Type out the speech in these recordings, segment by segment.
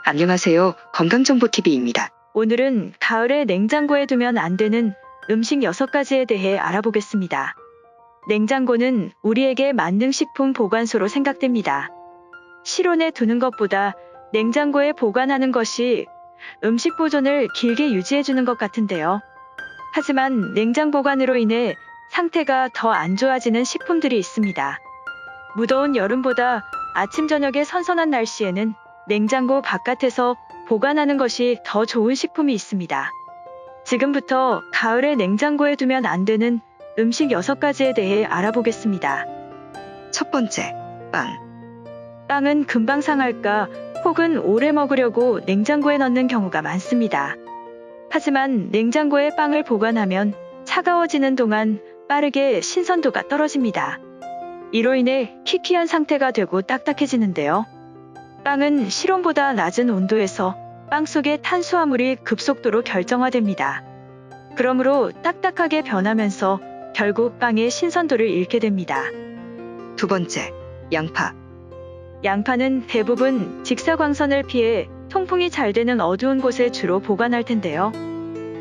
안녕하세요. 건강정보TV입니다. 오늘은 가을에 냉장고에 두면 안 되는 음식 6가지에 대해 알아보겠습니다. 냉장고는 우리에게 만능식품 보관소로 생각됩니다. 실온에 두는 것보다 냉장고에 보관하는 것이 음식 보존을 길게 유지해주는 것 같은데요. 하지만 냉장 보관으로 인해 상태가 더 안 좋아지는 식품들이 있습니다. 무더운 여름보다 아침 저녁에 선선한 날씨에는 냉장고 바깥에서 보관하는 것이 더 좋은 식품이 있습니다. 지금부터 가을에 냉장고에 두면 안 되는 음식 6가지에 대해 알아보겠습니다. 첫 번째, 빵. 빵은 금방 상할까 혹은 오래 먹으려고 냉장고에 넣는 경우가 많습니다. 하지만 냉장고에 빵을 보관하면 차가워지는 동안 빠르게 신선도가 떨어집니다. 이로 인해 키키한 상태가 되고 딱딱해지는데요. 빵은 실온보다 낮은 온도에서 빵 속의 탄수화물이 급속도로 결정화됩니다. 그러므로 딱딱하게 변하면서 결국 빵의 신선도를 잃게 됩니다. 두 번째, 양파. 양파는 대부분 직사광선을 피해 통풍이 잘 되는 어두운 곳에 주로 보관할 텐데요.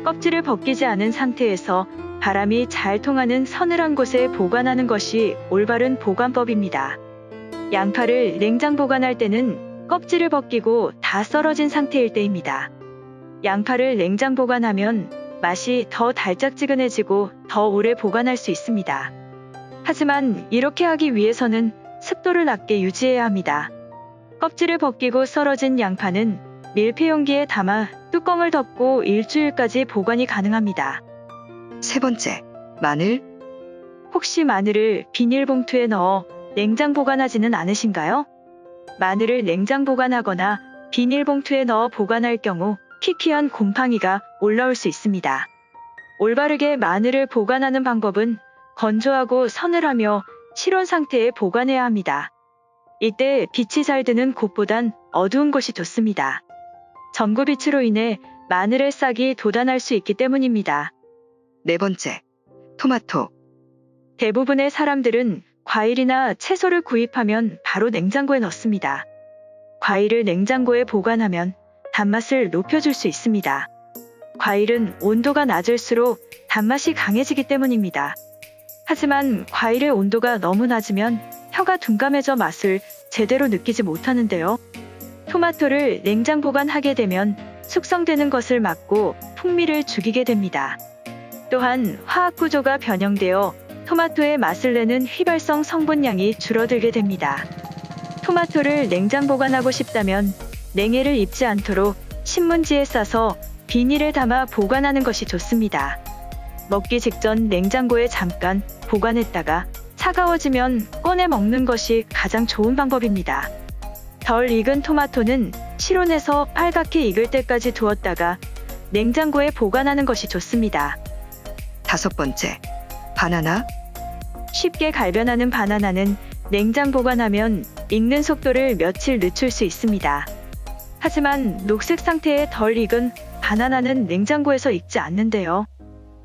껍질을 벗기지 않은 상태에서 바람이 잘 통하는 서늘한 곳에 보관하는 것이 올바른 보관법입니다. 양파를 냉장 보관할 때는 껍질을 벗기고 다 썰어진 상태일 때입니다. 양파를 냉장 보관하면 맛이 더 달짝지근해지고 더 오래 보관할 수 있습니다. 하지만 이렇게 하기 위해서는 습도를 낮게 유지해야 합니다. 껍질을 벗기고 썰어진 양파는 밀폐용기에 담아 뚜껑을 덮고 일주일까지 보관이 가능합니다. 세 번째, 마늘. 혹시 마늘을 비닐봉투에 넣어 냉장 보관하지는 않으신가요? 마늘을 냉장 보관하거나 비닐봉투에 넣어 보관할 경우 키키한 곰팡이가 올라올 수 있습니다. 올바르게 마늘을 보관하는 방법은 건조하고 서늘하며 실온 상태에 보관해야 합니다. 이때 빛이 잘 드는 곳보단 어두운 곳이 좋습니다. 전구빛으로 인해 마늘의 싹이 돋아날 수 있기 때문입니다. 네 번째, 토마토. 대부분의 사람들은 과일이나 채소를 구입하면 바로 냉장고에 넣습니다. 과일을 냉장고에 보관하면 단맛을 높여줄 수 있습니다. 과일은 온도가 낮을수록 단맛이 강해지기 때문입니다. 하지만 과일의 온도가 너무 낮으면 혀가 둔감해져 맛을 제대로 느끼지 못하는데요. 토마토를 냉장 보관하게 되면 숙성되는 것을 막고 풍미를 죽이게 됩니다. 또한 화학 구조가 변형되어 토마토의 맛을 내는 휘발성 성분량이 줄어들게 됩니다. 토마토를 냉장 보관하고 싶다면 냉해를 입지 않도록 신문지에 싸서 비닐에 담아 보관하는 것이 좋습니다. 먹기 직전 냉장고에 잠깐 보관했다가 차가워지면 꺼내 먹는 것이 가장 좋은 방법입니다. 덜 익은 토마토는 실온에서 빨갛게 익을 때까지 두었다가 냉장고에 보관하는 것이 좋습니다. 다섯 번째, 바나나. 쉽게 갈변하는 바나나는 냉장 보관하면 익는 속도를 며칠 늦출 수 있습니다. 하지만 녹색 상태의 덜 익은 바나나는 냉장고에서 익지 않는데요.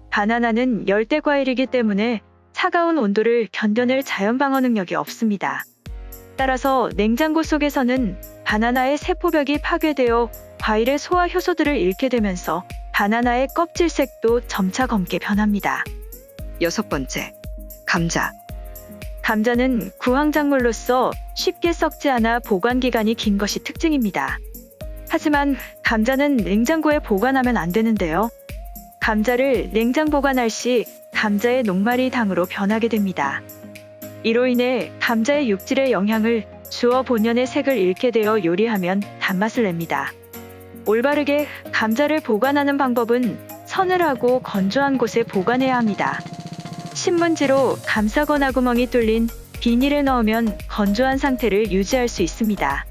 바나나는 열대 과일이기 때문에 차가운 온도를 견뎌낼 자연 방어 능력이 없습니다. 따라서 냉장고 속에서는 바나나의 세포벽이 파괴되어 과일의 소화 효소들을 잃게 되면서 바나나의 껍질색도 점차 검게 변합니다. 여섯 번째, 감자. 감자는 구황작물로서 쉽게 썩지 않아 보관 기간이 긴 것이 특징입니다. 하지만 감자는 냉장고에 보관하면 안 되는데요. 감자를 냉장 보관할 시 감자의 녹말이 당으로 변하게 됩니다. 이로 인해 감자의 육질에 영향을 주어 본연의 색을 잃게 되어 요리하면 단맛을 냅니다. 올바르게 감자를 보관하는 방법은 서늘하고 건조한 곳에 보관해야 합니다. 신문지로 감싸거나 구멍이 뚫린 비닐에 넣으면 건조한 상태를 유지할 수 있습니다.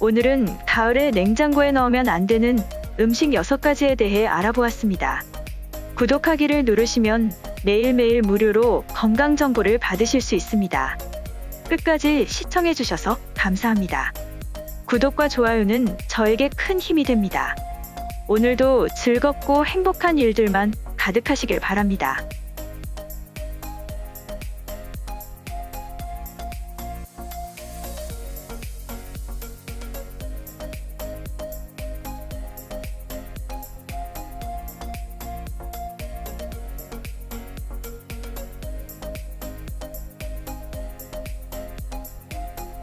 오늘은 가을에 냉장고에 넣으면 안 되는 음식 6가지에 대해 알아보았습니다. 구독하기를 누르시면 매일매일 무료로 건강 정보를 받으실 수 있습니다. 끝까지 시청해주셔서 감사합니다. 구독과 좋아요는 저에게 큰 힘이 됩니다. 오늘도 즐겁고 행복한 일들만 가득하시길 바랍니다.